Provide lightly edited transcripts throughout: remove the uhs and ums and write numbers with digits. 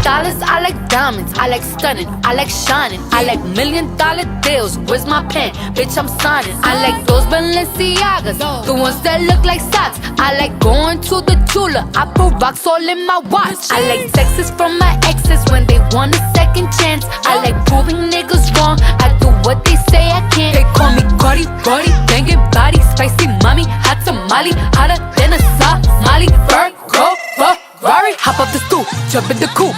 dollars, I like diamonds, I like stunning, I like shining, I like $1 million deals. Where's my pen? Bitch, I'm signing. I like those Balenciagas, the ones that look like socks. I like going to the jeweler, I put rocks all in my watch. I like texts from my exes when they want a second chance. I like proving niggas wrong, I do what they say I can't. They call me Cardi, Brody, banging body, spicy mommy, hot tamale, hotter than a Somali. Virgo, Ferrari, hop up the stoop, jump in the coupe,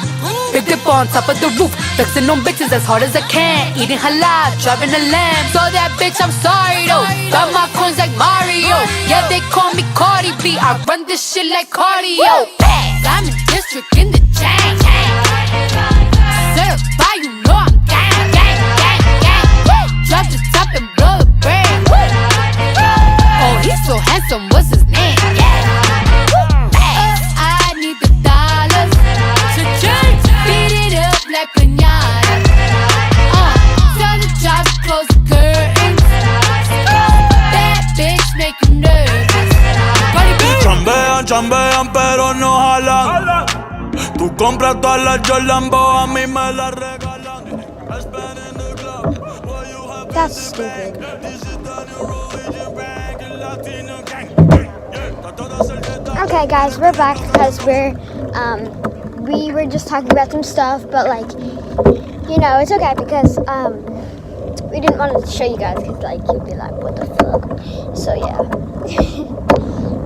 big dip on top of the roof, flexing on bitches as hard as I can, eating halal, driving a lamb. So that bitch, I'm sorry though, got my coins like Mario. Yeah, they call me Cardi B, I run this shit like cardio. I'm in district in the chain. Certified, you know I'm gang, gang, gang, gang. Drop the top and blow the brand. Oh, he's so handsome, what's his name? I need the dollars to change. Beat it up like piñata. Tell the job to close the curtains. That bitch make you nervous. Chambean, chambean, pero no jalan. Tú compras todas las Jordan, a mí me las regalan. That's stupid. Okay, guys, we're back because we were just talking about some stuff, but like, you know, it's okay because we didn't want to show you guys because like you'd be like, what the fuck? So yeah.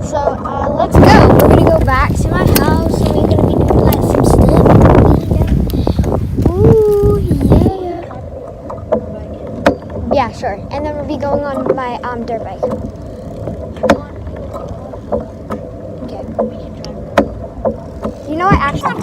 So let's go. We're gonna go back to my house and we're gonna be doing like some stuff. Ooh yeah. Yeah, sure. And then we'll be going on my dirt bike. Okay. You know what? Actually,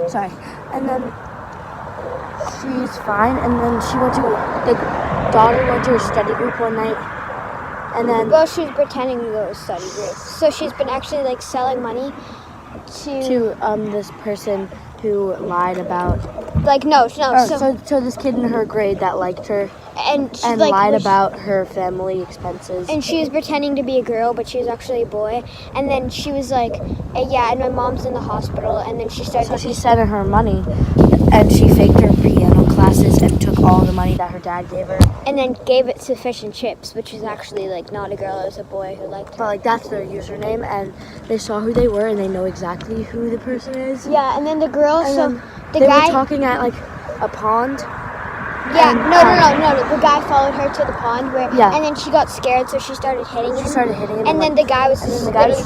sorry. And then she's fine. And then she went to the daughter went to her study group one night. And then she was pretending to go to study group. So she's been actually like selling money to this person who lied about so this kid in her grade that liked her and like, lied about her family expenses. And she was pretending to be a girl, but she was actually a boy. And then she was like, yeah, and my mom's in the hospital. And then she started. So she sent her money, and she faked her piano classes and took all the money that her dad gave her. And then gave it to Fish and Chips, which was actually like not a girl, it was a boy who liked her. But like that's their username, and they saw who they were, and they know exactly who the person is. Yeah, and then the girl, they were talking at like a pond. Yeah, no. The guy followed her to the pond and then she got scared, so she started hitting him. And then the guy was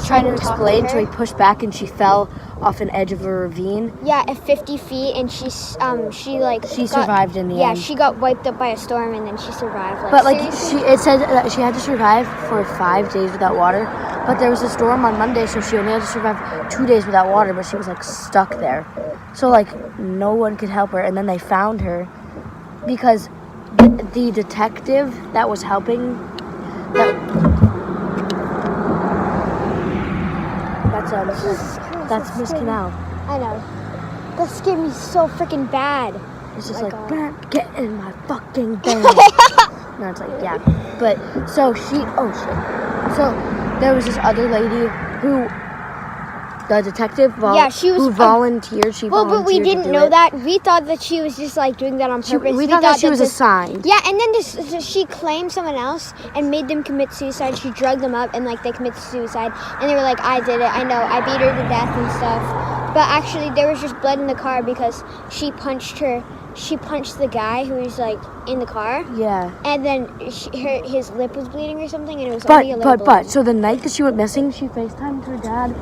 trying to explain, so he pushed back and she fell off an edge of a ravine. Yeah, at 50 feet, and she survived in the end. Yeah, she got wiped up by a storm, and then she survived. But it said that she had to survive for 5 days without water. But there was a storm on Monday, so she only had to survive 2 days without water. But she was like stuck there, so like no one could help her. And then they found her. Because the detective that was helping, that's Miss Canal. I know. That scared me so freaking bad. It's just like, Brent, get in my fucking bed. No, it's like, yeah. But, so there was this other lady who, the detective, who volunteered. But we didn't know that. We thought that she was just like doing that on purpose. We thought that she was assigned. Yeah, and then she claimed someone else and made them commit suicide. She drugged them up and like they committed suicide. And they were like, I did it. I know. I beat her to death and stuff. But actually, there was just blood in the car because she punched her. She punched the guy who was like in the car. Yeah. And then his lip was bleeding or something, and it was only a little bleeding. So the night that she went missing, she FaceTimed her dad.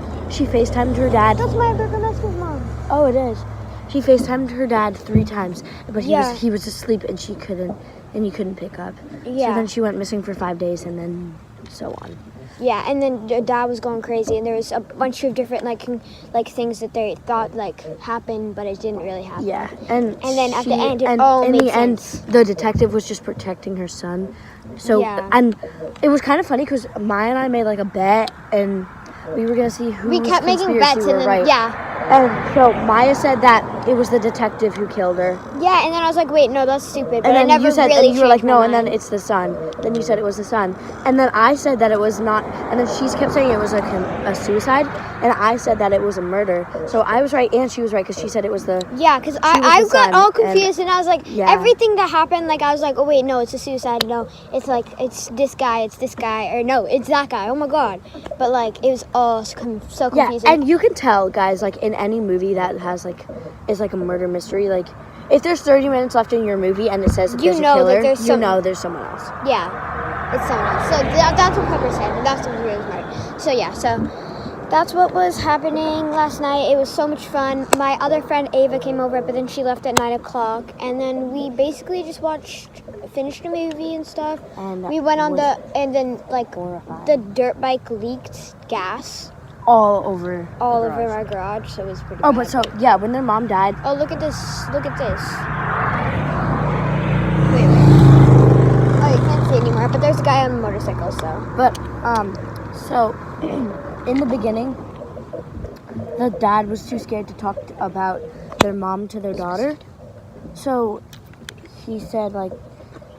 That's my brother Mexico's mom. Oh, it is. She FaceTimed her dad 3 times, but he was asleep and he couldn't pick up. Yeah. So then she went missing for 5 days, and then so on. Yeah, and then the dad was going crazy, and there was a bunch of different like things that they thought like happened, but it didn't really happen. Yeah, and then at the end, in made the end, sense. the detective was just protecting her son. So and it was kind of funny because Maya and I made like a bet, and we were gonna see who We kept making bets, and then right. And so Maya said that it was the detective who killed her. Yeah, and then I was like, wait, no, that's stupid. But And then I never you said, really and you were like, changed no, my and then mind. it's the son. Then you said it was the son. And then I said that it was not, and then she kept saying it was like a suicide, and I said that it was a murder. So I was right, and she was right, because she said it was the... Yeah, because I got all confused, and I was like, yeah. everything that happened, like, I was like, oh, wait, no, it's a suicide. No, it's like, it's this guy, or no, it's that guy. Oh, my God. But, like, it was all so confusing. Yeah, and you can tell, guys, like, in any movie that has, like, is like a murder mystery, like, if there's 30 minutes left in your movie and it says that there's a killer, you know there's someone else. Yeah, it's someone else. So that's what Pepper said, and that's what really smart. So yeah, so that's what was happening last night. It was so much fun. My other friend Ava came over, but then she left at 9 o'clock, and then we basically just finished the movie and stuff. And we went on and then like horrified. The dirt bike leaked gas all over our garage, so it was pretty Oh, bad. but so, yeah, when their mom died... Oh, look at this. Wait. Oh, you can't see anymore, but there's a guy on a motorcycle, so. But, so, in the beginning, the dad was too scared to talk about their mom to their daughter. So, he said, like,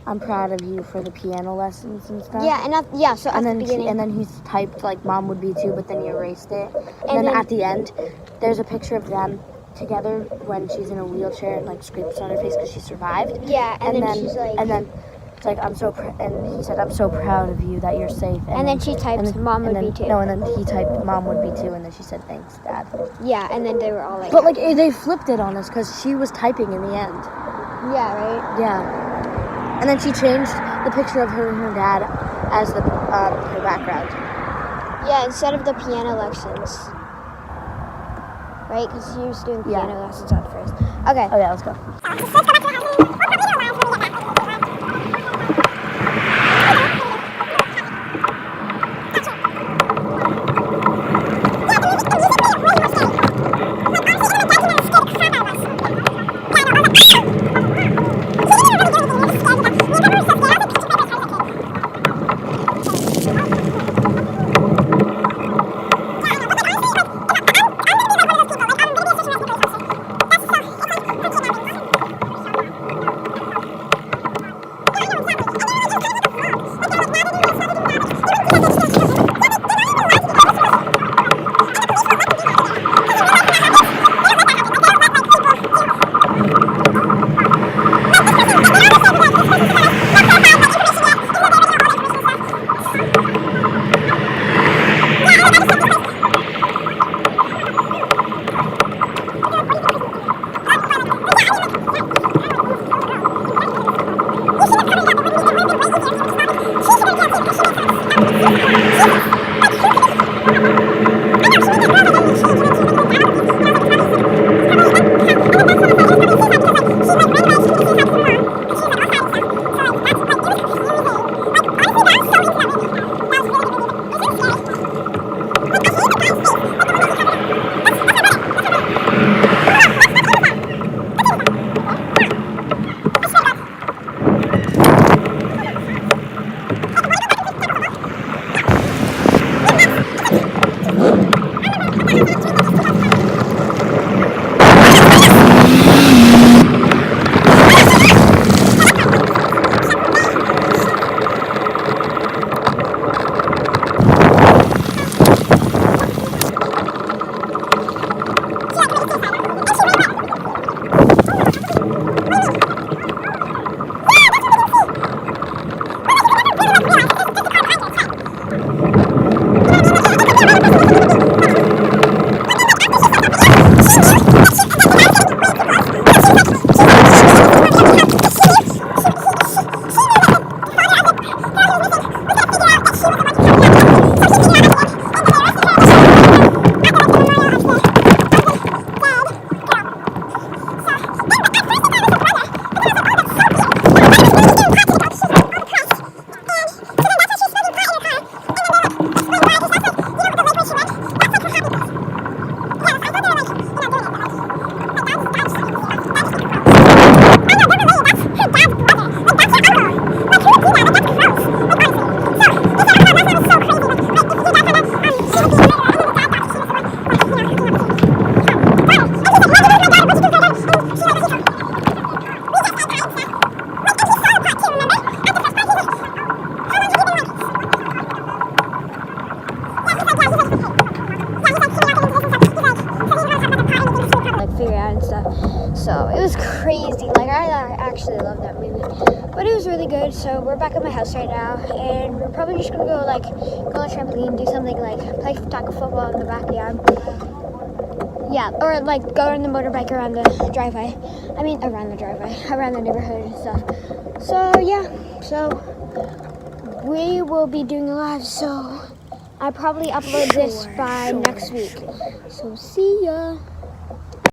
I'm proud of you for the piano lessons and stuff. Yeah, so at the beginning. And then he typed, like, mom would be too, but then he erased it. And then at the end, there's a picture of them together when she's in a wheelchair and, like, scrapes on her face because she survived. Yeah, and then she's like... And then it's like, and he said, I'm so proud of you that you're safe. And then she typed, mom would be too. No, and then he typed, mom would be too, and then she said, thanks, dad. Yeah, and then they were all like... But, like, they flipped it on us because she was typing in the end. Yeah, right? Yeah. And then she changed the picture of her and her dad as her background. Yeah, instead of the piano lessons. Right? Because she was doing piano lessons at first. Okay. Oh, yeah, let's go. crazy. Like, I actually love that movie. But it was really good. So we're back at my house right now, and we're probably just gonna go on a trampoline, do something like play tackle football in the backyard. Yeah, or like go on the motorbike around the driveway. I mean, around the neighborhood and stuff. So yeah, so we will be doing a live. So I'll probably upload this by next week. So see ya.